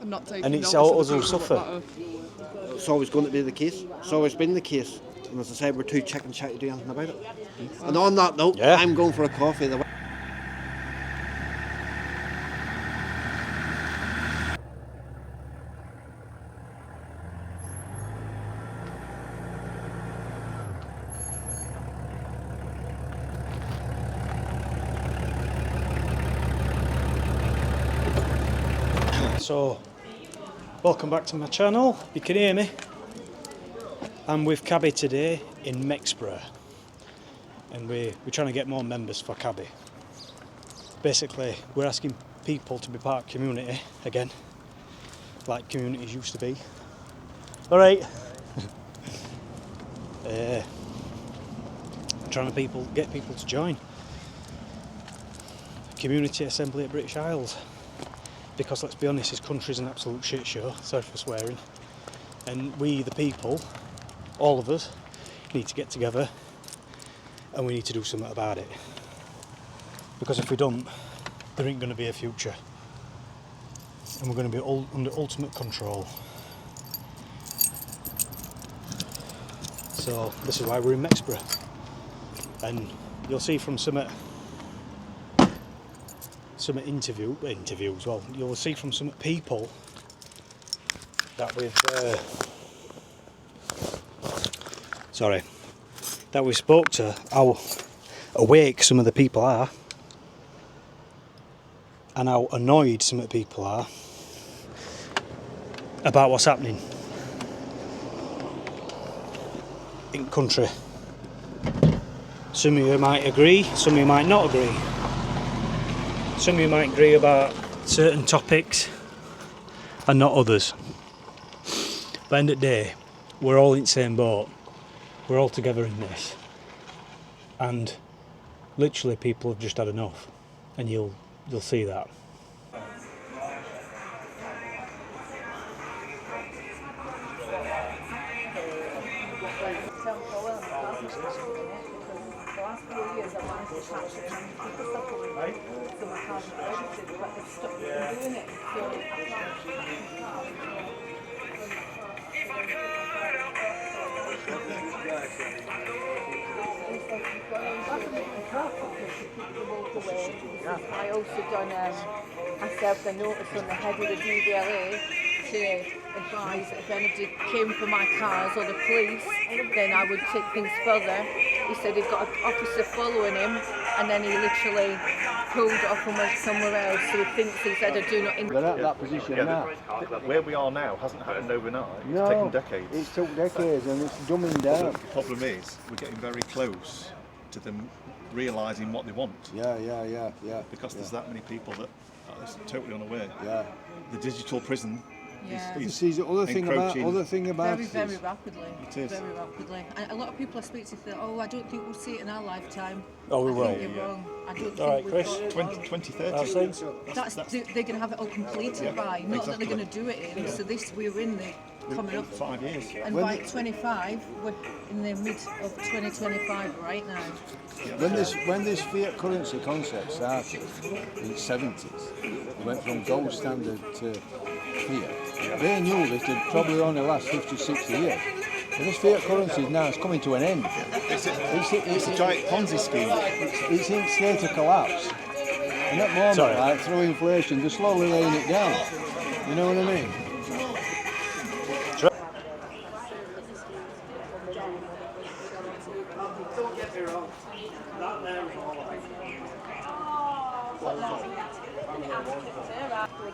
and not taking And it's notice all of the us who'll people that suffer. matter. It's always going to be the case. It's always been the case. And as I said, we're too chicken shy to do anything about it. And on that note, Yeah. I'm going for a coffee. So, welcome back to my channel. You can hear me. I'm with Cabi today in Mexborough, and we're trying to get more members for Cabi. Basically, we're asking people to be part of community again, like communities used to be. All right. Trying to get people to join Community Assembly at British Isles. Because let's be honest, this country's an absolute shit show, sorry for swearing. And we, the people, all of us, need to get together and we need to do something about it. Because if we don't, there ain't going to be a future. And we're going to be under ultimate control. So this is why we're in Mexborough. And you'll see from some interviews, well, you'll see from some people that we spoke to how awake some of the people are and how annoyed some of the people are about what's happening in country. Some of you might agree, some of you might not agree. Some of you might agree about certain topics and not others. But at the end of the day, we're all in the same boat. We're all together in this. And literally people have just had enough. And you'll see that. I also done, I served a notice on the head of the DVLA to advise if anybody came for my cars or the police, then I would take things further. He said he's got an officer following him, and then he literally pulled off and went somewhere else, so he thinks he said I do not... They're at that position now. Where we are now hasn't happened overnight. No, it's taken decades. It's took decades and it's dumbing down. The problem is we're getting very close to them realising what they want. Yeah. Because there's that many people that are totally unaware. Yeah. The digital prison This is the other thing about very rapidly. It is. Very rapidly. And a lot of people I speak to say, I don't think we'll see it in our lifetime. Oh, we will. I think you're wrong. I don't All right, think Chris. we've got 2030. they're going to have it all completed by, not that they're going to do it in. So we're in the coming up 5 years. and by 25 we're in the mid of 2025 right now. When this fiat currency concept started in the 70s, it went from gold standard to fiat. They knew that it'd probably only last 50, 60 years. And this fiat currency now is coming to an end. It's a giant Ponzi scheme. It's in state of collapse. And at the moment, like, through inflation, they're slowly laying it down. You know what I mean?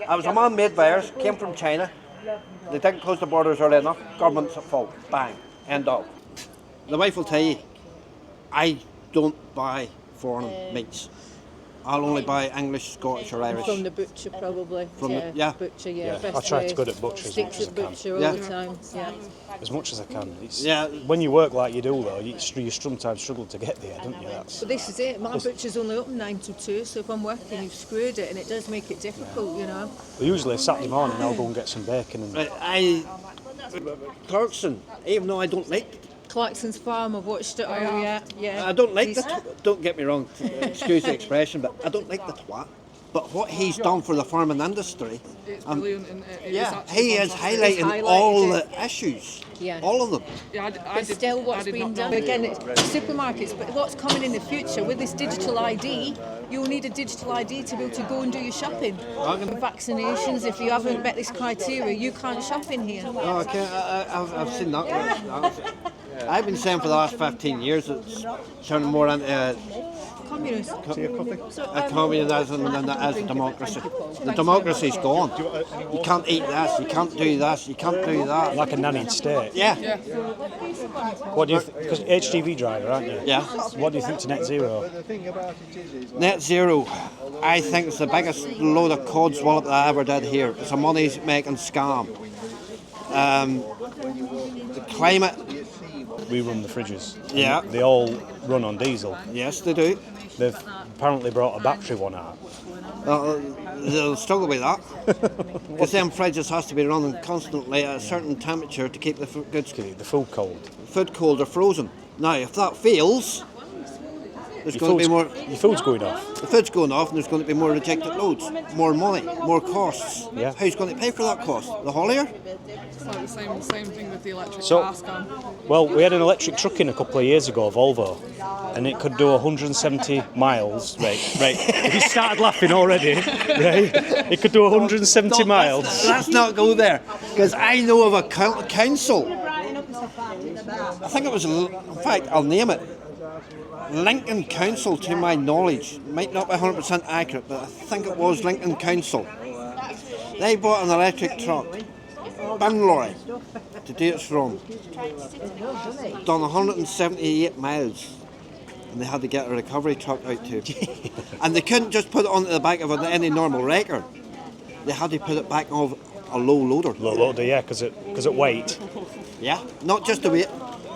I was a man made buyers, came from China. They didn't close the borders early enough. Government's at fault. Bang. End of. The wife will tell you, I don't buy foreign meats. I'll only buy English, Scottish or Irish. From the butcher probably. Butcher, I try to go to butcher as much Sticks as at I can. butcher all the time. As much as I can. It's, Yeah. When you work like you do though, you sometimes struggle to get there, don't you? But this is it, my butcher's only open 9 to 2, so if I'm working you've screwed it and it does make it difficult, you know. Well, usually Saturday morning I'll go and get some bacon and... Clarkson, even though I don't like Clarkson's Farm, I've watched it all, yeah. I don't like don't get me wrong, excuse the expression, but I don't like the twat. But what he's done for the farming industry, It's brilliant. And he is highlighting He's highlighted all it. the issues, Yeah. all of them. Yeah, But still, what's being done again? It's supermarkets, but what's coming in the future with this digital ID? You'll need a digital ID to be able to go and do your shopping. Vaccinations. If you haven't met this criteria, you can't shop in here. Oh, okay, I've seen that. I've been saying for the last 15 years it's turning more into Communists. communism than it is democracy. The democracy's gone. You can't eat this, you can't do this, you can't do that. Like a nannied state. Yeah, What do you think? Because HGV driver, aren't you? yeah. What do you think to net zero? Net zero, I think it's the biggest load of codswallop that I ever did here. It's a money-making scam. The climate, We run the fridges. Yeah. They all run on diesel. yes, they do. They've apparently brought a battery one out. They'll struggle with that. Because them fridges has to be running constantly at a certain temperature to keep the goods Keep the food cold. food cold or frozen. Now, if that fails, there's going to be more. Your food's going off. The food's going off, and there's going to be more rejected loads, more money, more costs. Yeah. Who's going to pay for that cost? The haulier? It's like the same thing with the electric So- car scam. Well, we had an electric truck in a couple of years ago, Volvo, and it could do 170 miles. Right. You started laughing already, right? It could do 170 miles. Let's not go there, because I know of a council. I think it was, in fact, I'll name it. Lincoln Council, to my knowledge, might not be 100% accurate, but I think it was Lincoln Council. They bought an electric truck, bin lorry, to do its run. Done 178 miles, and they had to get a recovery truck out too. And they couldn't just put it onto the back of any normal wrecker. They had to put it back of a low loader. Low loader, yeah, because it weight. Yeah, not just the weight.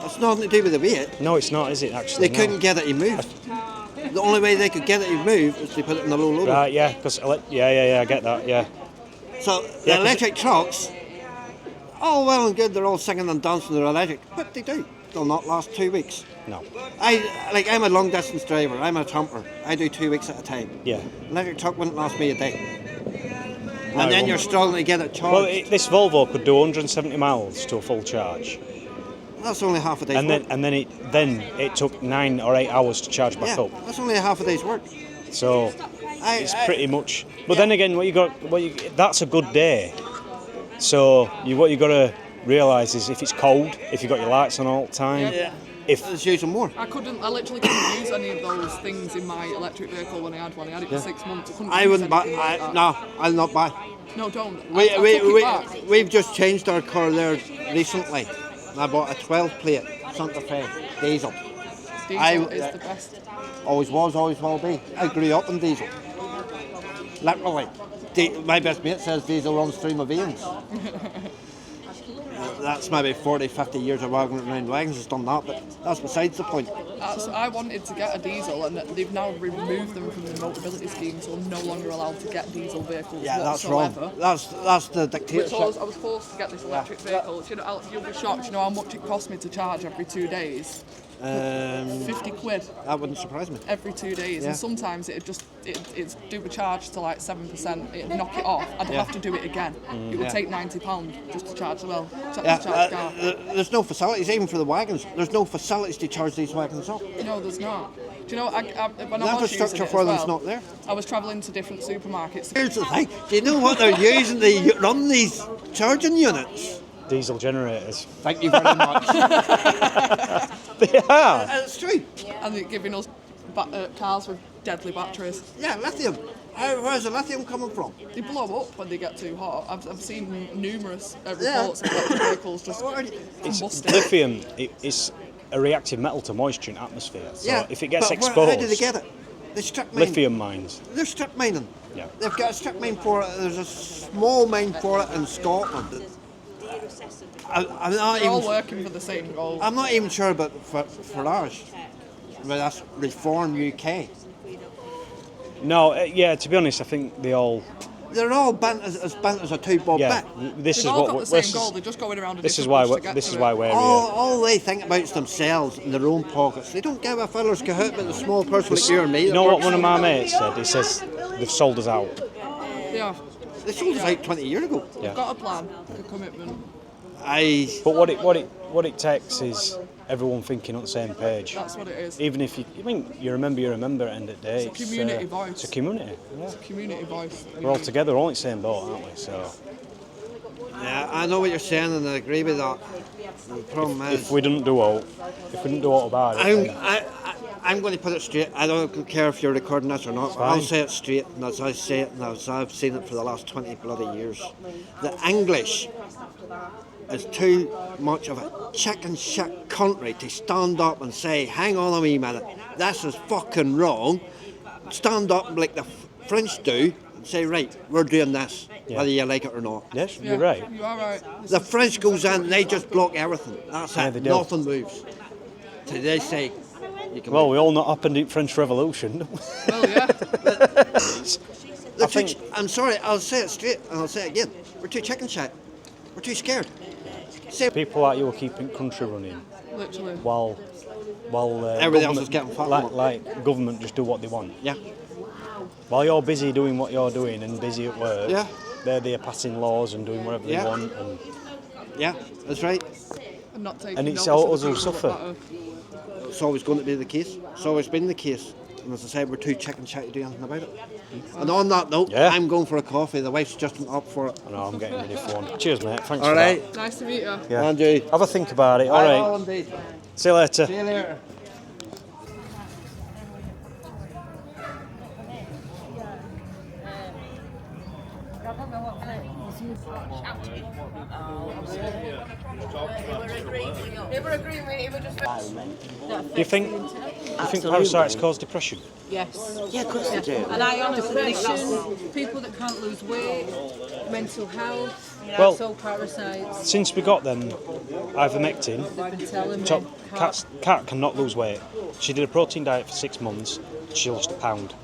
It's nothing to do with the weight. No, it's not, is it? Actually, They couldn't get it to move. The only way they could get it to move is to put it in the low loader. Right, yeah, because I get that, yeah. So Yeah, the 'cause electric trucks, all well and good, they're all singing and dancing, they're electric, but they do. They'll not last 2 weeks. No, I'm a long distance driver, I'm a trumper. I do 2 weeks at a time. yeah. Electric truck wouldn't last me a day. No, And it then you're won't. struggling to get it charged. Well, this Volvo could do 170 miles to a full charge, That's only half a day's and work. then it took 9 or 8 hours to charge back Yeah, up. that's only a half a day's work. So it's pretty much. But then again, that's a good day. So what you got to realise is if it's cold, if you've got your lights on all the time, Yeah. if It's using more. I literally couldn't use any of those things in my electric vehicle when I had one. I had it for 6 months. I couldn't I use wouldn't buy. anything like that. No, I'll not buy. No, don't. I took it back. We've just changed our car there recently. I bought a 12 plate Santa Fe diesel. Diesel is the best. Always was, always will be. I grew up in diesel. Literally. My best mate says diesel runs through my veins. That's maybe 40, 50 years of wagging around wagons has done that, but that's besides the point. I wanted to get a diesel, and they've now removed them from the Motability scheme, so I'm no longer allowed to get diesel vehicles Yeah, that's whatsoever. wrong. That's the Which dictatorship. I was forced to get this electric vehicle. You know, you'll be shocked. You know how much it cost me to charge every 2 days? 50 quid That wouldn't surprise me. every 2 days, Yeah. and sometimes it's do a charge to like 7%. It'd knock it off. I'd have to do it again. It would Yeah. take £90 just to charge the Yeah, charge car. there's no facilities even for the wagons. There's no facilities to charge these wagons up. No, there's not. Do you know, when The I was using infrastructure it for as them's well, not there. I was travelling to different supermarkets. Here's the thing. Do you know what they're using to run these charging units? diesel generators. Thank you very much. They are. It's true. And they're giving us cars with deadly batteries. Yeah, lithium. Where's the lithium coming from? They blow up when they get too hot. I've seen numerous reports of electric vehicles just combusting. Lithium is a reactive metal to moisture in atmosphere. So Yeah. if it gets but exposed, how do they get it? They strip mine. lithium mines. They're strip mining. Yeah. They've got a strip mine for it. There's a small mine for it in Scotland. I'm not They're all even. working for the same goal. I'm not even sure about for ours. But that's Reform UK. No, yeah. To be honest, I think they all they're all bent as a 2-bob Yeah, bit. this is They've all what got the same goal. They're just going around a this is different why bush to get this to is it. why we're here. All they think about is themselves and their own pockets. They don't give a feller's cahoot about the small person like you or me. You know what one of my mates said? He says they've sold us out. Yeah, They sold us out 20 years ago. they've got a plan, a commitment. But what it takes is everyone thinking on the same page. That's what it is. Even if you remember, you remember at the end of the day. It's a community voice. It's a community. Yeah. It's a community voice. We're all together, we're all in the same boat, aren't we? So Yeah, I know what you're saying and I agree with that. The problem is, if we don't do all about it, I'm going to put it straight. I don't care if you're recording this or not. I'll say it straight, and as I say it, and as I've seen it for the last 20 bloody years, the English is too much of a chicken shit country to stand up and say, hang on a wee minute, this is fucking wrong. Stand up like the French do and say, right, we're doing this, whether you like it or not. yes, Yeah, you're right. You are right. The French goes in, they just block everything. That's Yeah, it. they do. Nothing moves. So they say, you can Well, we all not happened in French Revolution. Well, yeah. I'm sorry, I'll say it straight and I'll say it again. We're too chicken shit. We're too scared. People like you are keeping country running Literally. while Everybody else government- is getting fat. like government just do what they want. Yeah. While you're busy doing what you're doing and busy at work, Yeah. they're there passing laws and doing whatever Yeah. they want. And Yeah, that's right. And not taking And it's notice all of the us who people that suffer. matter. It's always going to be the case. It's always been the case. And as I said, we're too chicken shit to do anything about it. And on that note, Yeah. I'm going for a coffee. The wife's just up for it. I know I'm getting ready for one. Cheers, mate. Thanks All for right. Nice to meet you. that. Yeah. Andrew. Have a think about it. All I right. will indeed. See you later. See you later. Do you think parasites cause depression? Yes. Yeah, of course they do. And I honestly, depression, people that can't lose weight, mental health, Well- that's all parasites. Since we got them ivermectin, They've been telling me. so cat cannot lose weight. She did a protein diet for 6 months. She lost a pound.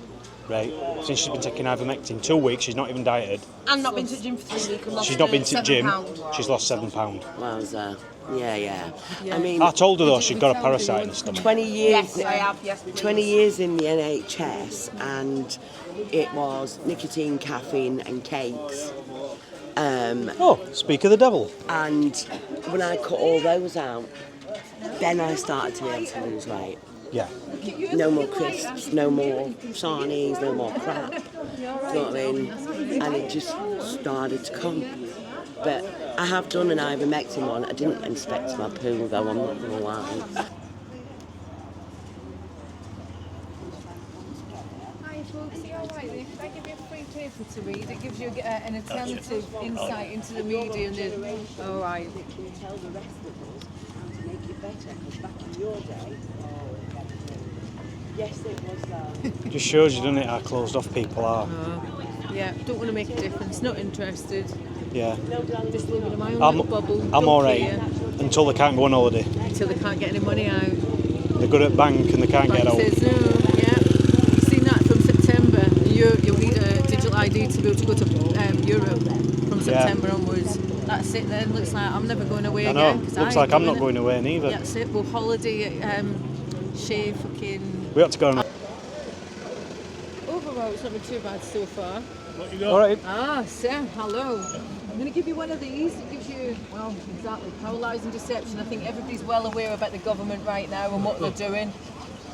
Right. Since she's been taking ivermectin 2 weeks, she's not even dieted. And not been to the gym for 3 weeks. And lost She's not been to the 7 gym. pounds. She's lost £7. Wowza. Yeah. I mean, I told her though she'd got a parasite in the stomach. 20 years. Yes, I have, yes. 20 years in the NHS, and it was nicotine, caffeine, and cakes. Oh, speak of the devil. And when I cut all those out, then I started to be able to lose weight. Yeah. No more crisps, no more sarnies, no more crap. Do you know what I mean? And it just started to come. But I have done an ivermectin one. I didn't inspect my poo though, I'm not gonna lie. Hi folks, are you alright? If I give you a free paper to read, it gives you an alternative insight into the media and the... Alright. Tell the rest of us how to make it better, because back in your day, yes, it was Just shows you, doesn't it, how closed off people are. Yeah, don't want to make a difference, not interested. Yeah. Just living in my own little bubble. I'm don't alright care until they can't go on holiday. Until they can't get any money out. They're good at bank and they can't get out. Bank says no, yeah. You've seen that from September. You'll need a digital ID to be able to go to Europe from September onwards. That's it then. Looks like I'm never going away I know. again. 'Cause Looks I like ain't I'm not doing going away neither. it. That's it. We'll holiday at Shea fucking... We had to go on. Overall, it's not been too bad so far. Alright. Ah, Sam, hello. I'm going to give you one of these. It gives you, well, exactly, power lies and deception. I think everybody's well aware about the government right now and what they're doing.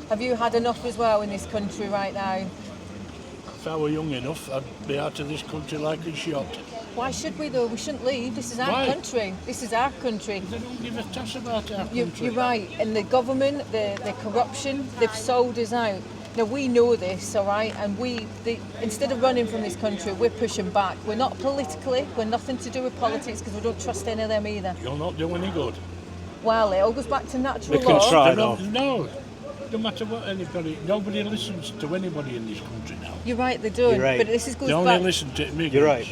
Have you had enough as well in this country right now? If I were young enough, I'd be out of this country like a shot. Why should we though? We shouldn't leave. This is our Why? country. This is our country. They don't give a toss about our country. You're right. And the government, the corruption, they've sold us out. Now we know this, all right, and instead of running from this country, we're pushing back. We're not politically, we're nothing to do with politics because we don't trust any of them either. You'll not do any good. Well, it all goes back to natural They can law. try They though. don't, no, no matter what anybody, nobody listens to anybody in this country now. You're right, they don't. You're right. But this goes They only back. listen to immigrants.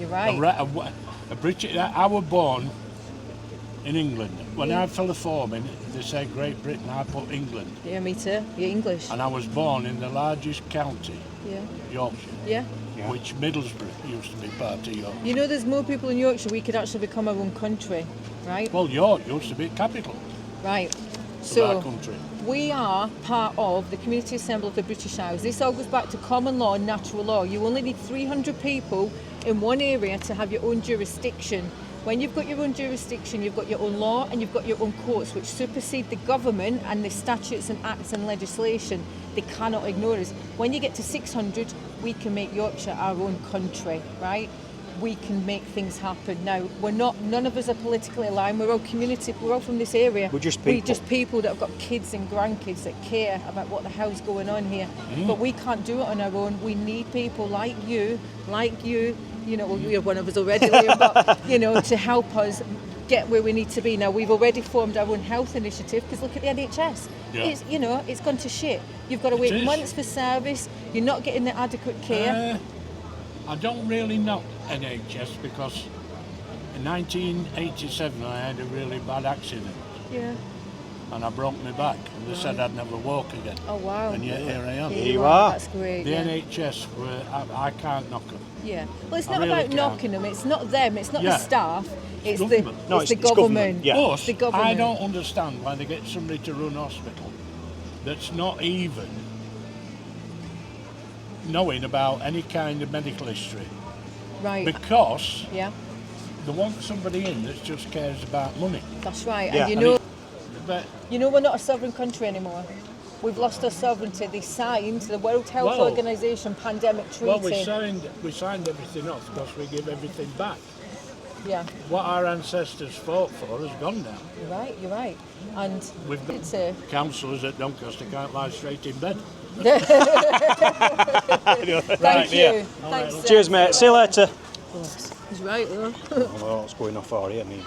You're right. You're right. A British, I was born in England. When I fill a form in, they say Great Britain, I put England. Yeah, me too. You're English. And I was born in the largest county, Yeah. Yorkshire. Yeah. which Middlesbrough used to be part of York. You know, there's more people in Yorkshire. We could actually become our own country, right? Well, York used to be capital Right. of our country. We are part of the Community Assembly of the British Isles. This all goes back to common law and natural law. You only need 300 people in one area to have your own jurisdiction. When you've got your own jurisdiction, you've got your own law and you've got your own courts, which supersede the government and the statutes and acts and legislation. They cannot ignore us. When you get to 600, we can make Yorkshire our own country, right? We can make things happen. Now, none of us are politically aligned. We're all community, we're all from this area. We're just people. We're just people that have got kids and grandkids that care about what the hell's going on here. But we can't do it on our own. We need people like you, you know, well, you're one of us already, Liam, but, you know, to help us get where we need to be. Now, we've already formed our own health initiative, because look at the NHS. Yeah. It's, you know, it's gone to shit. You've got to wait months for service. You're not getting the adequate care. I don't really know NHS because in 1987 I had a really bad accident. Yeah. And I broke my back and they said I'd never walk again. Oh, wow. And yet here I am. Here you are. That's great. The yeah. NHS, I can't knock them. Yeah. Well, it's I not really about can't. knocking them. It's not them. It's not the Yeah. staff. It's the government. No, it's the it's government, government. yeah. Plus, the government. I don't understand why they get somebody to run hospital that's not even knowing about any kind of medical history. Right. Because Yeah. they want somebody in that just cares about money. That's right. Yeah. And And But we're not a sovereign country anymore. We've lost our sovereignty. They signed the World Health Well- Organization pandemic treaty. well, we signed everything off because we give everything back. Yeah. What our ancestors fought for has gone now. You're right. And We've got it's councillors at Doncaster can't lie straight in bed. Thank you. Thanks. Cheers, mate. See you later. He's right, though. Well, what's going on for here? I mean,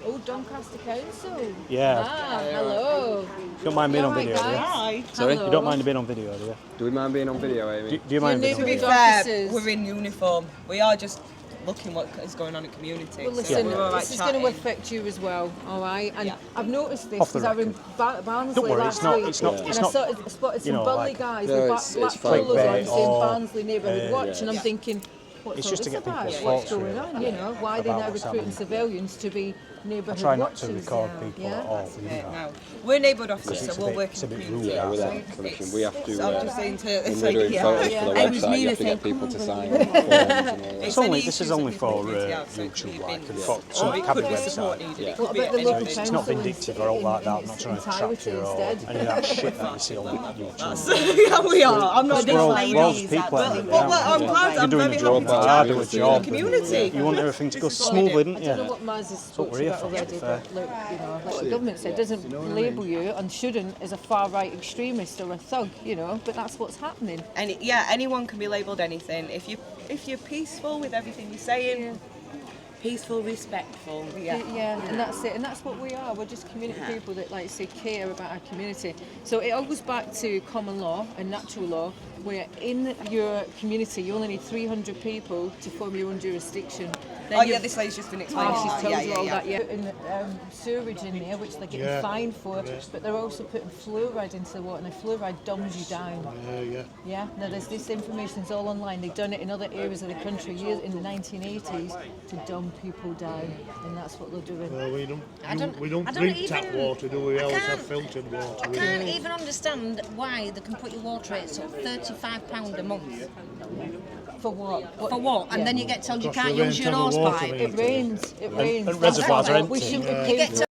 Oh, Doncaster Council. yeah. Ah, hello. You don't mind being on video, do you? Hi. Sorry? You don't mind being on video, do you? Do we mind being on video, Amy? Do you mind being on To be video? fair, We're in uniform. We are just looking what is going on in community. Well, so listen, we're all right this is going to chatting. affect you as well, all right? And Yeah. I've noticed this Off the because I was in Barnsley Don't worry, last it's not- week, it's not- and it's I not, spotted you some know, bubbly like- guys No, with it's black fine. colours on Clickbait saying or- Barnsley Neighbourhood Watch, and I'm thinking, what's It's all just this to get about? people's What's thoughts, going really, on? You know, why are they about now what's recruiting happening. civilians to be I neighbourhood try not watchers? to record now? people Yeah? at all. That's you it know. now. We're neighbourhood officers, It's so a we'll bit- work it's a in bit community. rude, Yeah, with that. that commission, we have to, So I'm just saying to when it's we're doing like, photos yeah. for the I was website, you meaning have to to get say, people to come sign on. forms and all that. It's any only, this issues is that only we can for community out, so it could YouTube, be like, bins. and for Or some it cabinet could be support website. needed. Yeah. It What could be about the any local bins. It's not council vindictive or all like that. I'm not trying to trap entirety you or instead? any of that shit that you see on YouTube. Yeah, we are. I'm not We're all being loads of ladies. people out there. Well, I'm aren't we? glad. You're I'm doing very a job, happy to I chat do a with job. the community. You want everything to go This is what we do. smoothly, didn't I don't know you? what Maz has what spoke we're to you here about for, to be already, fair. but look, you know, like the government said, doesn't label you and shouldn't as a far-right extremist or a thug, you know, but that's what's happening. And anyone can be labelled anything. If you're peaceful with everything you're saying, Peaceful, respectful. yeah. Yeah, and that's it, and that's what we are. We're just community people that, like, say, care about our community. So it all goes back to common law and natural law, where in your community you only need 300 people to form your own jurisdiction. Then Oh you've- yeah, this lady's just been explaining She's that. told Yeah, you all yeah, that, yeah. Putting sewage in there, which they're getting fined for, but they're also putting fluoride into the water, and the fluoride dumbs you down. Yeah. Now this information's all online. They've done it in other areas of the country in the 1980s to dumb people down, and that's what they're doing. Well, we don't I don't drink tap even- water, do we? We I always can't- have filtered water. I We can't don't. even understand why they can put your water rates up £35 a month. For what? For what? And Yeah. then you get told you Because can't we use your don't have a hose water pipe. meter. It rains. It rains. and reservoirs are We empty. shouldn't Yeah. have You paid get for told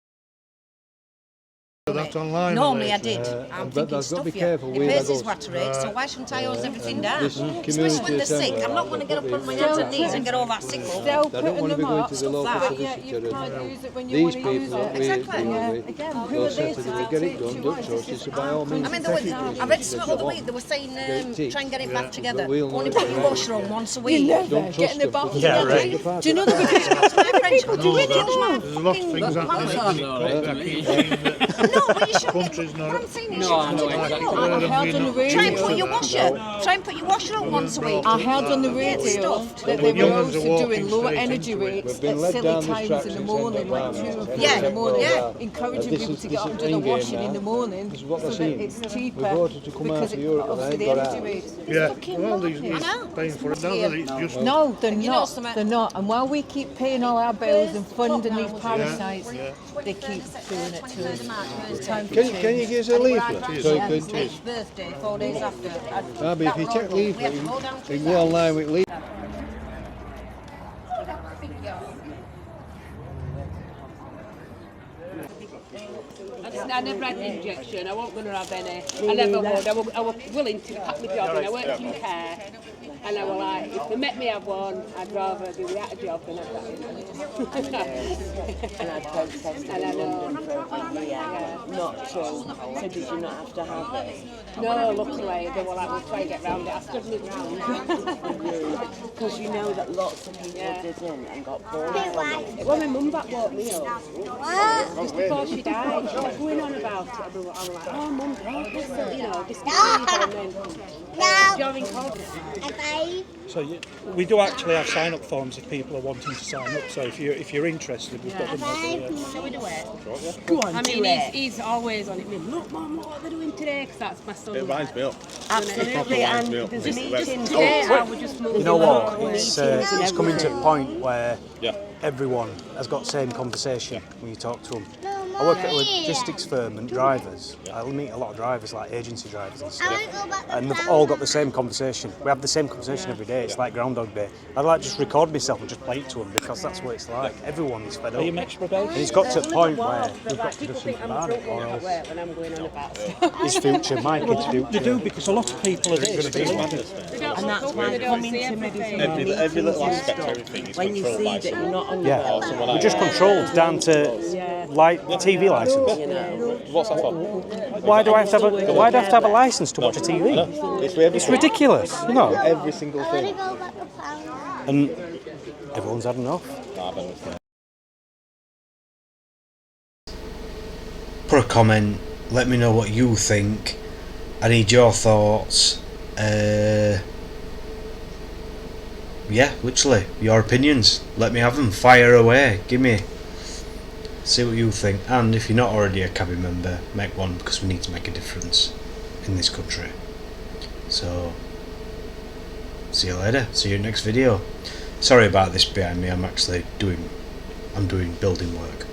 That online Normally I later. did. I'm but thinking, they've got to stuff be you. careful He where pays they his go. water rate, so why shouldn't I hose everything down? This Especially when community they're sick. centre, I'm not going to get up on my they've hands got and knees and get all that sick up. Still They don't putting want to be them going up, to the local but yet you solicitor. can't use it when you These want to use people it. that we Exactly. deal Yeah, with, again, who they'll are say they to to them, get it dictate done, to don't us? so This she is said, by our all means, I mean, take it. I read something the other week. They were saying Guarantee. try and get it back together. But we'll Only know put your it. washer on once a You week. never Don't get in the trust them, bath Yeah, together. right. Do you know the My French, do you No, really judge my there's a lot of things happening. fucking I keep saying that but you should. Country's What not. I'm saying is, No, I you know should exactly. know. I heard on the radio. Try and put your washer. Try and put your washer on once a week. I heard on the radio Stuffed. that they Young were ones are also walking doing lower straight energy into it. rates We've been at led silly down this times track in the since morning, end like of 2 March. o'clock Yeah, in the morning, yeah. encouraging This people is- to this get is up to the in-game washing in now. the morning. This is what so they're that seeing. it's cheaper. We voted to come out because of Europe and obviously they the ain't got energy out. rates. Yeah, well, he's paying for it now. That it's just No, they're And you know not. something? They're not. And while we keep paying all our bills and funding these parasites, they keep doing it to us. It's time to Can you change. give us a leaflet? So you His could, birthday, 4 days after. Abby, if you check leaflet, you can go online with leaflet. I never had an injection, I wasn't going to have any. I never would. I was willing to pack my job in. I worked in care. And I was like, if they met me have one, I'd rather be without a job than have that. And I protested And I know. for over a year, not to. So did you not have to have it? No, luckily, they were like, we'll try and get round it. I stood me round. Because you know that lots of people didn't and got bored from it. Well, my mum back woke me up. Just before she died, she was going on about it. I'm like, oh, mum, don't listen, you know, disbelieve. And then during COVID. so we do actually have sign-up forms if people are wanting to sign up. So if you're interested, we've got them over there. Shall we do it? Go on, I do mean, it. he's always on it. Look, Mum, look what they're doing today, because that's my son. It winds me up. Absolutely, and me up. there's Just meetings. Today, I would just move. You know what? Meetings It's and coming to a everything. point where Yeah. everyone has got the same conversation when you talk to them. I work at a logistics firm and drivers. I meet a lot of drivers, like agency drivers and stuff. And they've all got the same conversation. We have the same conversation every day. It's like Groundhog Day. I'd like to just record myself and just play it to them because that's what it's like. Everyone's fed up. And it's got to a point where we've got to do something about it, or else When I'm going on about his future, my kid's future. They do, because a lot of people are going to be And that's why coming to maybe some Every little meetings aspect and of everything stuff, is when you controlled see by that you're someone. not on your Yeah, own, we're just controlled down to like TV license. you know. What's that for? Why do I have to have a license to watch a TV? It's for everything. It's ridiculous, you know. Every single thing. And everyone's had enough. Put a comment. Let me know what you think. I need your thoughts. Yeah, literally, your opinions. Let me have them. Fire away. Give me. See what you think. And if you're not already a cabi member, make one, because we need to make a difference in this country. So, see you later. See you next video. Sorry about this behind me. I'm doing building work.